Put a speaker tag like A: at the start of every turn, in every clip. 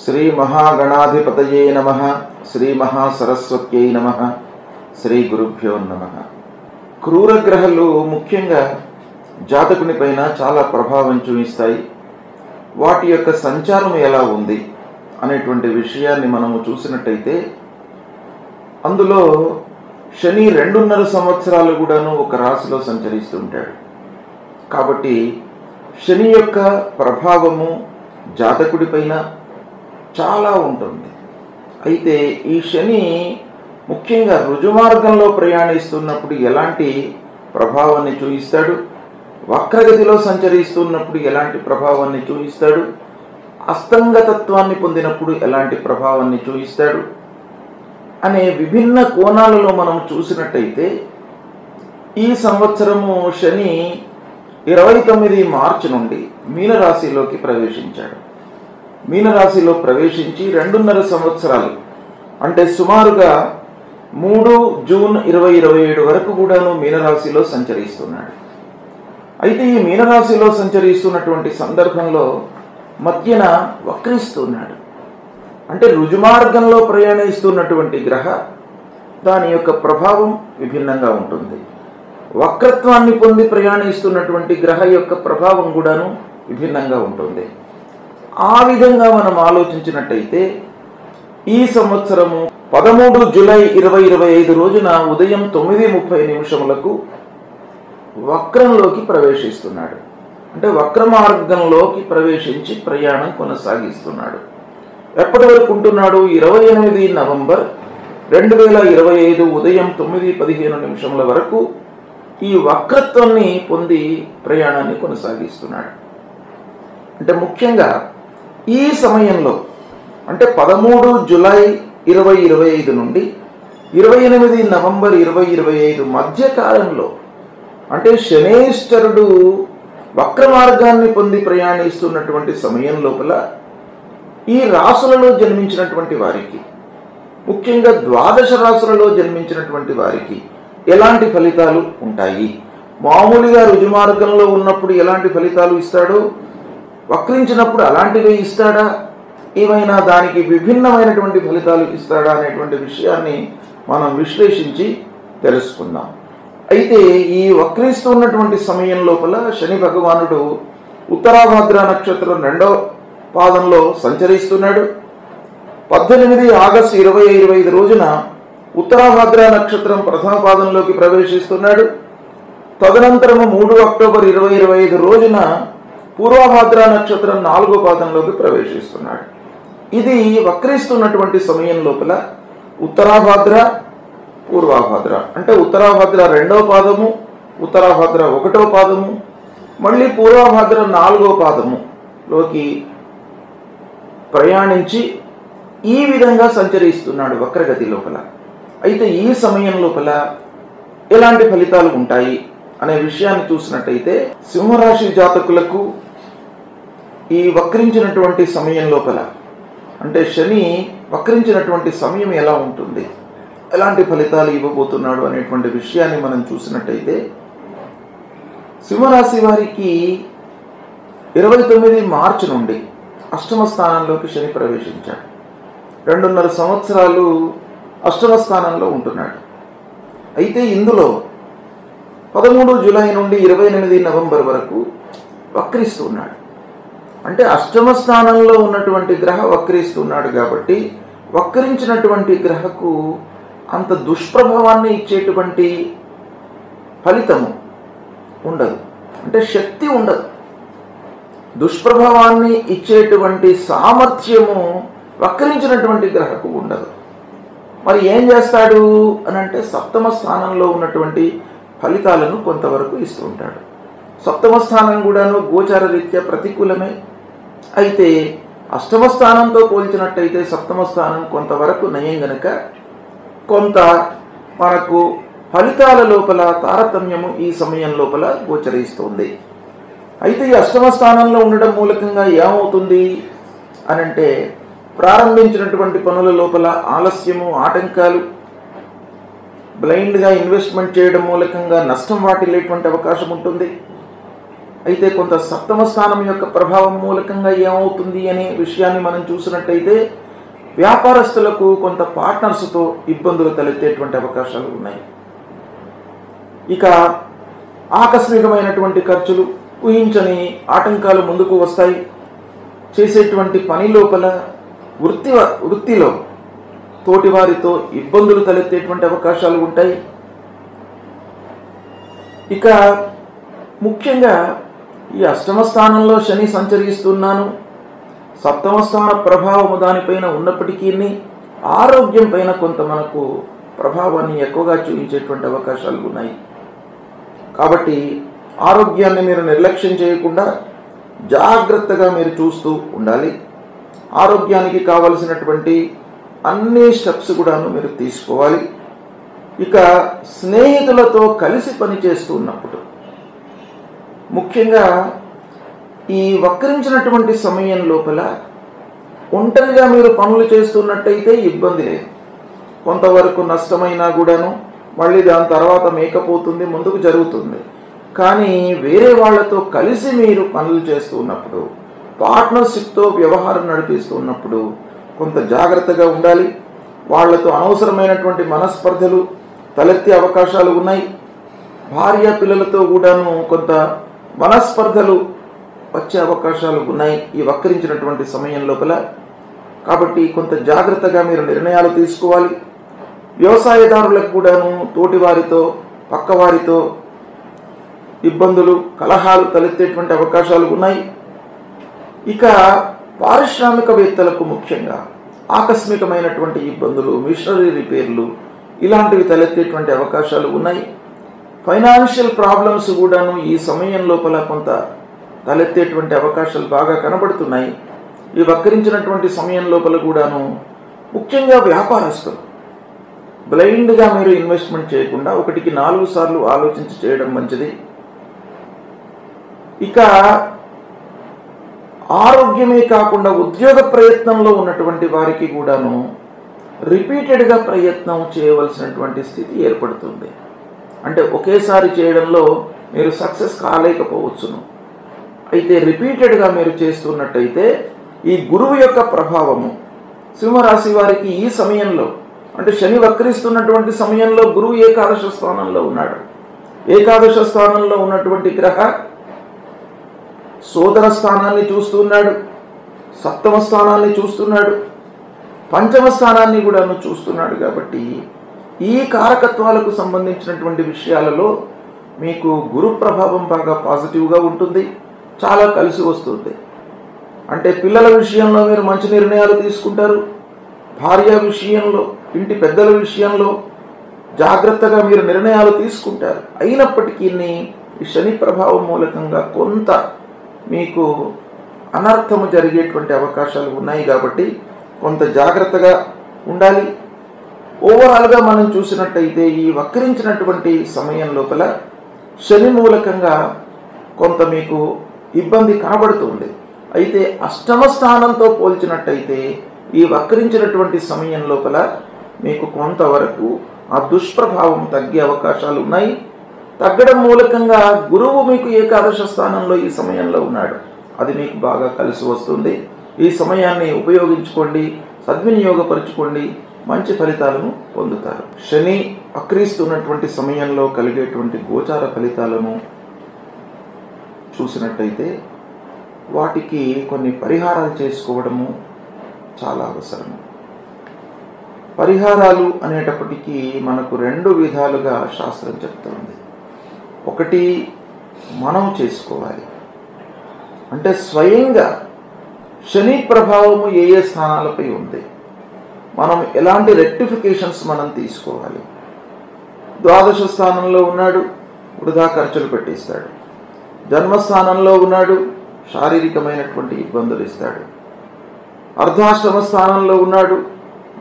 A: శ్రీ మహాగణాధిపతయే నమః. శ్రీ మహాసరస్వత్యై నమః. శ్రీ గురుభ్యో నమః. క్రూరగ్రహాలు ముఖ్యంగా జాతకుని పైన చాలా ప్రభావం చూపిస్తాయి. వాటి యొక్క సంచారం ఎలా ఉంది అనేటువంటి విషయాన్ని మనము చూసినట్టయితే అందులో శని 2.5 సంవత్సరాలు కూడాను ఒక రాశిలో సంచరిస్తుంటాడు. కాబట్టి శని యొక్క ప్రభావము జాతకుడి పైన చాలా ఉంటుంది. అయితే ఈ శని ముఖ్యంగా రుజుమార్గంలో ప్రయాణిస్తున్నప్పుడు ఎలాంటి ప్రభావాన్ని చూపిస్తాడు, వక్రగతిలో సంచరిస్తున్నప్పుడు ఎలాంటి ప్రభావాన్ని చూపిస్తాడు, అస్తంగతత్వాన్ని పొందినప్పుడు ఎలాంటి ప్రభావాన్ని చూపిస్తాడు అనే విభిన్న కోణాలలో మనం చూసినట్టయితే ఈ సంవత్సరము శని 29 మార్చి నుండి మీనరాశిలోకి ప్రవేశించాడు. మీనరాశిలో ప్రవేశించి 2.5 సంవత్సరాలు అంటే సుమారుగా 3 జూన్ 2027 వరకు కూడాను మీనరాశిలో సంచరిస్తున్నాడు. అయితే ఈ మీనరాశిలో సంచరిస్తున్నటువంటి సందర్భంలో మధ్యన వక్రిస్తున్నాడు. అంటే రుజుమార్గంలో ప్రయాణిస్తున్నటువంటి గ్రహ దాని యొక్క ప్రభావం విభిన్నంగా ఉంటుంది. వక్రత్వాన్ని పొంది ప్రయాణిస్తున్నటువంటి గ్రహ యొక్క ప్రభావం కూడాను విభిన్నంగా ఉంటుంది. ఆ విధంగా మనం ఆలోచించినట్టయితే ఈ సంవత్సరము 13 జూలై 2025 రోజున ఉదయం 9:30 వక్రంలోకి ప్రవేశిస్తున్నాడు. అంటే వక్ర మార్గంలోకి ప్రవేశించి ప్రయాణం కొనసాగిస్తున్నాడు. ఎప్పటి వరకు ఉంటున్నాడు? 28 నవంబర్ 2025 ఉదయం 9:15 వరకు ఈ వక్రత్వాన్ని పొంది ప్రయాణాన్ని కొనసాగిస్తున్నాడు. అంటే ముఖ్యంగా ఈ సమయంలో అంటే 13 జూలై 2025 నుండి 28 నవంబర్ 2025 మధ్య కాలంలో అంటే శనేశ్వరుడు వక్ర మార్గాన్ని పొంది ప్రయాణిస్తున్నటువంటి సమయం లోపల ఈ రాశులలో జన్మించినటువంటి వారికి, ముఖ్యంగా ద్వాదశ రాశులలో జన్మించినటువంటి వారికి ఎలాంటి ఫలితాలు ఉంటాయి? మామూలుగా రుజుమార్గంలో ఉన్నప్పుడు ఎలాంటి ఫలితాలు ఇస్తాడో, వక్రించినప్పుడు అలాంటివే ఇస్తాడా, ఏమైనా దానికి విభిన్నమైనటువంటి ఫలితాలు ఇస్తాడా అనేటువంటి విషయాన్ని మనం విశ్లేషించి తెలుసుకుందాం. అయితే ఈ వక్రిస్తున్నటువంటి సమయం లోపల శని భగవానుడు ఉత్తరాభాద్ర నక్షత్రం 2వ పాదంలో సంచరిస్తున్నాడు. 18 ఆగస్టు 2025 రోజున ఉత్తరాభాద్ర నక్షత్రం 1వ పాదంలోకి ప్రవేశిస్తున్నాడు. తదనంతరము 3 అక్టోబర్ 2025 రోజున పూర్వభాద్ర నక్షత్రం 4వ పాదంలోకి ప్రవేశిస్తున్నాడు. ఇది వక్రిస్తున్నటువంటి సమయం లోపల ఉత్తరాభాద్ర, పూర్వభాద్ర అంటే ఉత్తరాభాద్ర 2వ పాదము, ఉత్తరాభాద్ర 1వ పాదము, మళ్ళీ పూర్వభాద్ర 4వ పాదములోకి ప్రయాణించి ఈ విధంగా సంచరిస్తున్నాడు వక్రగతి లోపల. అయితే ఈ సమయం లోపల ఎలాంటి ఫలితాలు ఉంటాయి అనే విషయాన్ని చూసినట్టయితే సింహరాశి జాతకులకు ఈ వక్రించినటువంటి సమయం లోపల అంటే శని వక్రించినటువంటి సమయం ఎలా ఉంటుంది, ఎలాంటి ఫలితాలు ఇవ్వబోతున్నాడు అనేటువంటి విషయాన్ని మనం చూసినట్టయితే సింహరాశి వారికి 29 మార్చి నుండి 8వ స్థానంలోకి శని ప్రవేశించాడు. 2.5 సంవత్సరాలు 8వ స్థానంలో ఉంటున్నాడు. అయితే ఇందులో 13 జూలై నుండి 28 నవంబర్ వరకు వక్రిస్తున్నాడు. అంటే 8వ స్థానంలో ఉన్నటువంటి గ్రహ వక్రిస్తున్నాడు కాబట్టి వక్రించినటువంటి గ్రహకు అంత దుష్ప్రభావాన్ని ఇచ్చేటువంటి ఫలితము ఉండదు, అంటే శక్తి ఉండదు. దుష్ప్రభావాన్ని ఇచ్చేటువంటి సామర్థ్యము వక్రించినటువంటి గ్రహకు ఉండదు. మరి ఏం చేస్తాడు అని అంటే 7వ స్థానంలో ఉన్నటువంటి ఫలితాలను కొంతవరకు ఇస్తూ ఉంటాడు. 7వ స్థానం కూడాను గోచార రీత్యా ప్రతికూలమే. అయితే 8వ స్థానంతో పోల్చినట్టయితే 7వ స్థానం కొంతవరకు నయం గనక కొంత మనకు ఫలితాల లోపల తారతమ్యము ఈ సమయం లోపల గోచరిస్తుంది. అయితే ఈ 8వ స్థానంలో ఉండడం మూలకంగా ఏమవుతుంది అనంటే ప్రారంభించినటువంటి పనుల లోపల ఆలస్యము, ఆటంకాలు, బ్లైండ్గా ఇన్వెస్ట్మెంట్ చేయడం మూలకంగా నష్టం వాటిల్లేటువంటి అవకాశం ఉంటుంది. అయితే కొంత సప్తమ స్థానం యొక్క ప్రభావం మూలకంగా ఏమవుతుంది అనే విషయాన్ని మనం చూసినట్టయితే వ్యాపారస్తులకు కొంత పార్ట్నర్స్తో ఇబ్బందులు తలెత్తేటువంటి అవకాశాలు ఉన్నాయి. ఇక ఆకస్మికమైనటువంటి ఖర్చులు, ఊహించని ఆటంకాలు ముందుకు వస్తాయి. చేసేటువంటి పని లోపల వృత్తిలో తోటివారితో ఇబ్బందులు తలెత్తేటువంటి అవకాశాలు ఉంటాయి. ఇక ముఖ్యంగా ఈ అష్టమ స్థానంలో శని సంచరిస్తున్నాను, సప్తమ స్థాన ప్రభావము దానిపైన ఉన్నప్పటికీ ఆరోగ్యం పైన కొంత మనకు ప్రభావాన్ని ఎక్కువగా చూపించేటువంటి అవకాశాలు ఉన్నాయి. కాబట్టి ఆరోగ్యాన్ని మీరు నిర్లక్ష్యం చేయకుండా జాగ్రత్తగా మీరు చూస్తూ ఉండాలి. ఆరోగ్యానికి కావలసినటువంటి అన్ని స్టెప్స్ కూడాను మీరు తీసుకోవాలి. ఇక స్నేహితులతో కలిసి పనిచేస్తూ ఉన్నప్పుడు, ముఖ్యంగా ఈ వక్రించినటువంటి సమయం లోపల ఒంటరిగా మీరు పనులు చేస్తున్నట్టయితే ఇబ్బంది లేదు. కొంతవరకు నష్టమైనా కూడాను మళ్ళీ దాని తర్వాత మేకప్ అవుతుంది, ముందుకు జరుగుతుంది. కానీ వేరే వాళ్ళతో కలిసి మీరు పనులు చేస్తూ ఉన్నప్పుడు, పార్ట్నర్షిప్తో వ్యవహారం నడిపిస్తూ ఉన్నప్పుడు కొంత జాగ్రత్తగా ఉండాలి. వాళ్లతో అనవసరమైనటువంటి మనస్పర్ధలు తలెత్తే అవకాశాలు ఉన్నాయి. భార్య పిల్లలతో కూడాను కొంత మనస్పర్ధలు వచ్చే అవకాశాలు ఉన్నాయి ఈ వక్రించినటువంటి సమయం లోపల. కాబట్టి కొంత జాగ్రత్తగా మీరు నిర్ణయాలు తీసుకోవాలి. వ్యవసాయదారులకు కూడాను తోటివారితో పక్కవారితో ఇబ్బందులు, కలహాలు తలెత్తేటువంటి అవకాశాలు ఉన్నాయి. ఇక పారిశ్రామికవేత్తలకు ముఖ్యంగా ఆకస్మికమైనటువంటి ఇబ్బందులు, మిషనరీ రిపేర్లు ఇలాంటివి తలెత్తేటువంటి అవకాశాలు ఉన్నాయి. ఫైనాన్షియల్ ప్రాబ్లమ్స్ కూడాను ఈ సమయం లోపల కొంత తలెత్తేటువంటి అవకాశాలు బాగా కనబడుతున్నాయి. ఈ వక్రించినటువంటి సమయం లోపల కూడాను ముఖ్యంగా వ్యాపారస్తులు బ్లైండ్గా మీరు ఇన్వెస్ట్మెంట్ చేయకుండా 1కి 4 సార్లు ఆలోచించి చేయడం మంచిది. ఇక ఆరోగ్యమే కాకుండా ఉద్యోగ ప్రయత్నంలో ఉన్నటువంటి వారికి కూడాను రిపీటెడ్గా ప్రయత్నం చేయవలసినటువంటి స్థితి ఏర్పడుతుంది. అంటే ఒకేసారి చేయడంలో మీరు సక్సెస్ కాలేకపోవచ్చును. అయితే రిపీటెడ్గా మీరు చేస్తున్నట్టయితే ఈ గురువు యొక్క ప్రభావము సింహరాశి వారికి ఈ సమయంలో, అంటే శని వక్రిస్తున్నటువంటి సమయంలో గురువు ఏకాదశ స్థానంలో ఉన్నాడు. ఏకాదశ స్థానంలో ఉన్నటువంటి గ్రహ సోదర స్థానాన్ని చూస్తున్నాడు, సప్తమ స్థానాన్ని చూస్తున్నాడు, పంచమ స్థానాన్ని కూడా చూస్తున్నాడు. కాబట్టి ఈ కారకత్వాలకు సంబంధించినటువంటి విషయాలలో మీకు గురు ప్రభావం బాగా పాజిటివ్గా ఉంటుంది, చాలా కలిసి వస్తుంది. అంటే పిల్లల విషయంలో మీరు మంచి నిర్ణయాలు తీసుకుంటారు, భార్య విషయంలో, ఇంటి పెద్దల విషయంలో జాగ్రత్తగా మీరు నిర్ణయాలు తీసుకుంటారు. అయినప్పటికీ ఈ శని ప్రభావం మూలకంగా కొంత మీకు అనర్థము జరిగేటువంటి అవకాశాలు ఉన్నాయి. కాబట్టి కొంత జాగ్రత్తగా ఉండాలి. ఓవరాల్గా మనం చూసినట్టయితే ఈ వక్రించినటువంటి సమయం లోపల శని మూలకంగా కొంత మీకు ఇబ్బంది కనబడుతుంది. అయితే అష్టమ స్థానంతో పోల్చినట్టయితే ఈ వక్రించినటువంటి సమయం లోపల మీకు కొంతవరకు ఆ దుష్ప్రభావం తగ్గే అవకాశాలు ఉన్నాయి. తగ్గడం మూలకంగా గురువు మీకు ఏకాదశ స్థానంలో ఈ సమయంలో ఉన్నాడు, అది మీకు బాగా కలిసి వస్తుంది. ఈ సమయాన్ని ఉపయోగించుకోండి, సద్వినియోగపరచుకోండి, మంచి ఫలితాలను పొందుతారు. శని వక్రిస్తున్నటువంటి సమయంలో కలిగేటువంటి గోచార ఫలితాలను చూసినట్టయితే వాటికి కొన్ని పరిహారాలు చేసుకోవడము చాలా అవసరం. పరిహారాలు అనేటప్పటికీ మనకు 2 విధాలుగా శాస్త్రం చెప్తుంది. ఒకటి మనం చేసుకోవాలి, అంటే స్వయంగా శని ప్రభావము ఏ ఏ స్థానాలపై ఉంది, మనం ఎలాంటి రెక్టిఫికేషన్స్ మనం తీసుకోవాలి. ద్వాదశ స్థానంలో ఉన్నాడు, వృధా ఖర్చులు పెట్టిస్తాడు. జన్మస్థానంలో ఉన్నాడు, శారీరకమైనటువంటి ఇబ్బందులు ఇస్తాడు. అర్ధాష్టమ స్థానంలో ఉన్నాడు,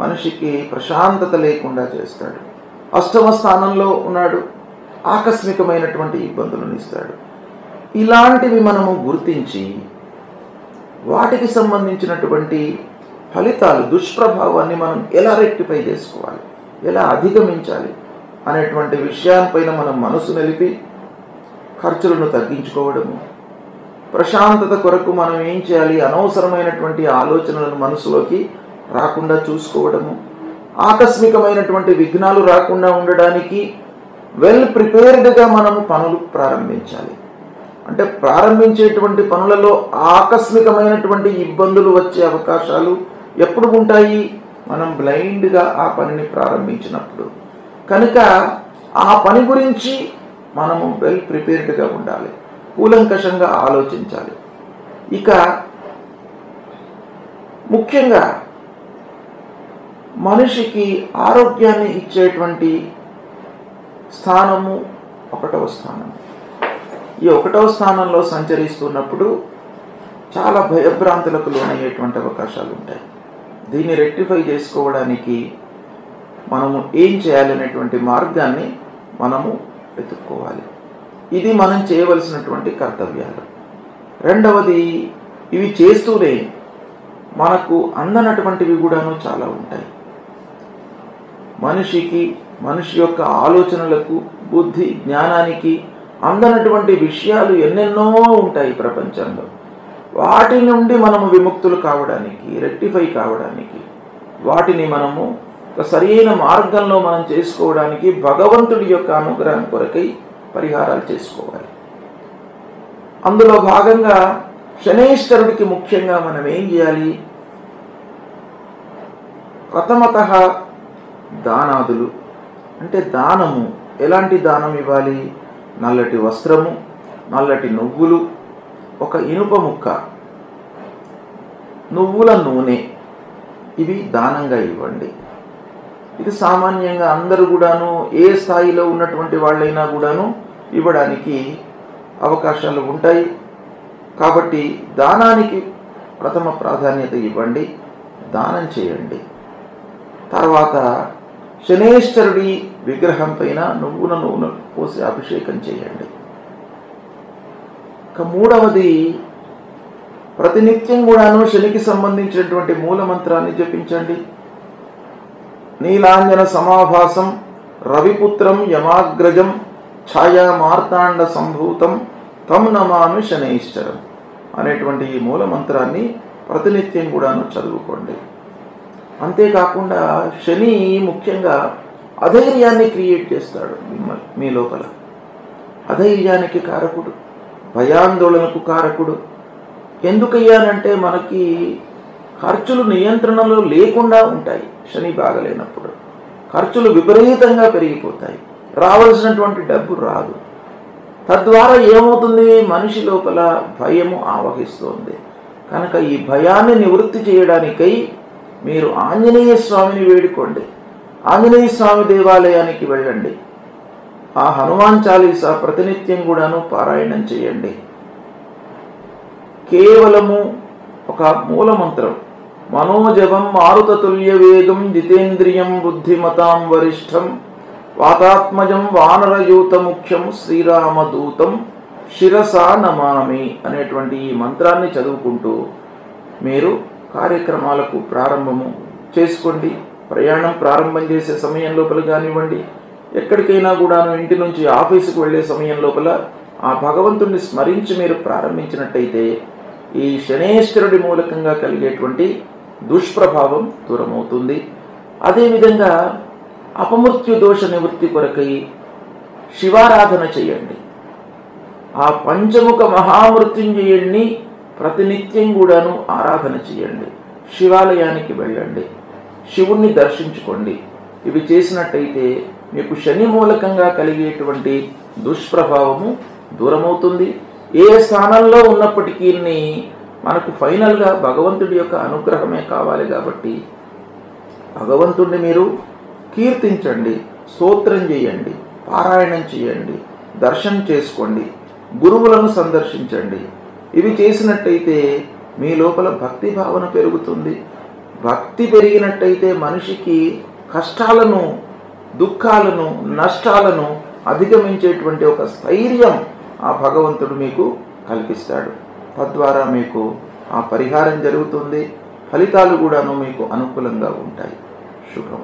A: మనిషికి ప్రశాంతత లేకుండా చేస్తాడు. అష్టమ స్థానంలో ఉన్నాడు, ఆకస్మికమైనటువంటి ఇబ్బందులను ఇస్తాడు. ఇలాంటివి మనము గుర్తించి వాటికి సంబంధించినటువంటి ఫలితాలు, దుష్ప్రభావాన్ని మనం ఎలా రెక్టిఫై చేసుకోవాలి, ఎలా అధిగమించాలి అనేటువంటి విషయాలపైన మనం మనసు నిలిపి ఖర్చులను తగ్గించుకోవడము, ప్రశాంతత కొరకు మనం ఏం చేయాలి? అనవసరమైనటువంటి ఆలోచనలను మనసులోకి రాకుండా చూసుకోవడము, ఆకస్మికమైనటువంటి విఘ్నాలు రాకుండా ఉండడానికి వెల్ ప్రిపేర్డ్గా మనము పనులు ప్రారంభించాలి. అంటే ప్రారంభించేటువంటి పనులలో ఆకస్మికమైనటువంటి ఇబ్బందులు వచ్చే అవకాశాలు ఎప్పుడు ఉంటాయి? మనం బ్లైండ్గా ఆ పనిని ప్రారంభించినప్పుడు. కనుక ఆ పని గురించి మనము వెల్ ప్రిపేర్డ్గా ఉండాలి, కూలంకషంగా ఆలోచించాలి. ఇక ముఖ్యంగా మనిషికి ఆరోగ్యాన్ని ఇచ్చేటువంటి స్థానము 1వ స్థానం. ఈ 1వ స్థానంలో సంచరిస్తున్నప్పుడు చాలా భయభ్రాంతులకు లోనయ్యేటువంటి అవకాశాలు ఉంటాయి. దీన్ని రెక్టిఫై చేసుకోవడానికి మనము ఏం చేయాలనేటువంటి మార్గాన్ని మనము వెతుక్కోవాలి. ఇది మనం చేయవలసినటువంటి కర్తవ్యాలు. రెండవది, ఇవి చేస్తూనే మనకు అందనటువంటివి కూడాను చాలా ఉంటాయి. మనిషి యొక్క ఆలోచనలకు, బుద్ధి జ్ఞానానికి అందనటువంటి విషయాలు ఎన్నెన్నో ఉంటాయి ప్రపంచంలో. వాటి నుండి మనము విముక్తులు కావడానికి, రెక్టిఫై కావడానికి, వాటిని మనము ఒక సరైన మార్గంలో మనం చేసుకోవడానికి భగవంతుడి యొక్క అనుగ్రహం కొరకై పరిహారాలు చేసుకోవాలి. అందులో భాగంగా శనైశ్వరుడికి ముఖ్యంగా మనం ఏం చేయాలి? ప్రథమతః దానాదులు, అంటే దానము. ఎలాంటి దానం ఇవ్వాలి? నల్లటి వస్త్రము, నల్లటి నువ్వులు, ఒక ఇనుప ముక్క, నువ్వుల నూనె, ఇవి దానంగా ఇవ్వండి. ఇది సామాన్యంగా అందరూ కూడాను, ఏ స్థాయిలో ఉన్నటువంటి వాళ్ళైనా కూడాను ఇవ్వడానికి అవకాశాలు ఉంటాయి. కాబట్టి దానానికి ప్రథమ ప్రాధాన్యత ఇవ్వండి, దానం చేయండి. తర్వాత శనైశ్వరుడి విగ్రహం పైన నువ్వుల నూనె పోసి అభిషేకం చేయండి. ఇక మూడవది, ప్రతినిత్యం కూడాను శనికి సంబంధించినటువంటి మూల మంత్రాన్ని జపించండి. నీలాంజన సమాభాసం రవిపుత్రం యమాగ్రజం ఛాయా మార్తాండ సంభూతం తం నమామి శనైశ్వరం అనేటువంటి ఈ మూల మంత్రాన్ని ప్రతినిత్యం కూడాను చదువుకోండి. అంతేకాకుండా శని ముఖ్యంగా అధైర్యాన్ని క్రియేట్ చేస్తాడు మీ లోపల. అధైర్యానికి కారకుడు, భయాందోళనకు కారకుడు. ఎందుకయ్యానంటే మనకి ఖర్చులు నియంత్రణలో లేకుండా ఉంటాయి. శని బాగలేనప్పుడు ఖర్చులు విపరీతంగా పెరిగిపోతాయి, రావాల్సినటువంటి డబ్బు రాదు. తద్వారా ఏమవుతుంది? మనిషి లోపల భయము ఆవహిస్తోంది. కనుక ఈ భయాన్ని నివృత్తి చేయడానికై మీరు ఆంజనేయ స్వామిని వేడుకోండి. ఆంజనేయ స్వామి దేవాలయానికి వెళ్ళండి. ఆ హనుమాన్ చాలీసా ప్రతినిత్యం కూడాను పారాయణం చేయండి. కేవలము ఒక మూల మంత్రం, మనోజవం మారుతతుల్య వేగం జితేంద్రియం బుద్ధిమతాం వరిష్టం వాతాత్మజం వానరయూత ముఖ్యం శ్రీరామదూతం శిరసా నమామి అనేటువంటి ఈ మంత్రాన్ని చదువుకుంటూ మీరు కార్యక్రమాలకు ప్రారంభము చేసుకోండి. ప్రయాణం ప్రారంభం చేసే సమయం లోపల కానివ్వండి, ఎక్కడికైనా కూడాను ఇంటి నుంచి ఆఫీసుకు వెళ్ళే సమయం లోపల ఆ భగవంతుణ్ణి స్మరించి మీరు ప్రారంభించినట్టయితే ఈ శనేశ్వరుడి మూలకంగా కలిగేటువంటి దుష్ప్రభావం దూరమవుతుంది. అదేవిధంగా అపమృత్యు దోష నివృత్తి కొరకై శివారాధన చేయండి. ఆ పంచముఖ మహామృత్యుంజయుణ్ణి ప్రతినిత్యం కూడాను ఆరాధన చేయండి. శివాలయానికి వెళ్ళండి, శివుణ్ణి దర్శించుకోండి. ఇవి చేసినట్టయితే మీకు శని మూలకంగా కలిగేటువంటి దుష్ప్రభావము దూరమవుతుంది. ఏ స్థానంలో ఉన్నప్పటికీ మనకు ఫైనల్గా భగవంతుడి యొక్క అనుగ్రహమే కావాలి. కాబట్టి భగవంతుడిని మీరు కీర్తించండి, స్తోత్రం చేయండి, పారాయణం చేయండి, దర్శనం చేసుకోండి, గురువులను సందర్శించండి. ఇవి చేసినట్టయితే మీ లోపల భక్తి భావన పెరుగుతుంది. భక్తి పెరిగినట్టయితే మనిషికి కష్టాలను, దుఃఖాలను, నష్టాలను అధిగమించేటువంటి ఒక స్థైర్యం ఆ భగవంతుడు మీకు కల్పిస్తాడు. తద్వారా మీకు ఆ పరిహారం జరుగుతుంది, ఫలితాలు కూడాను మీకు అనుకూలంగా ఉంటాయి. శుభం.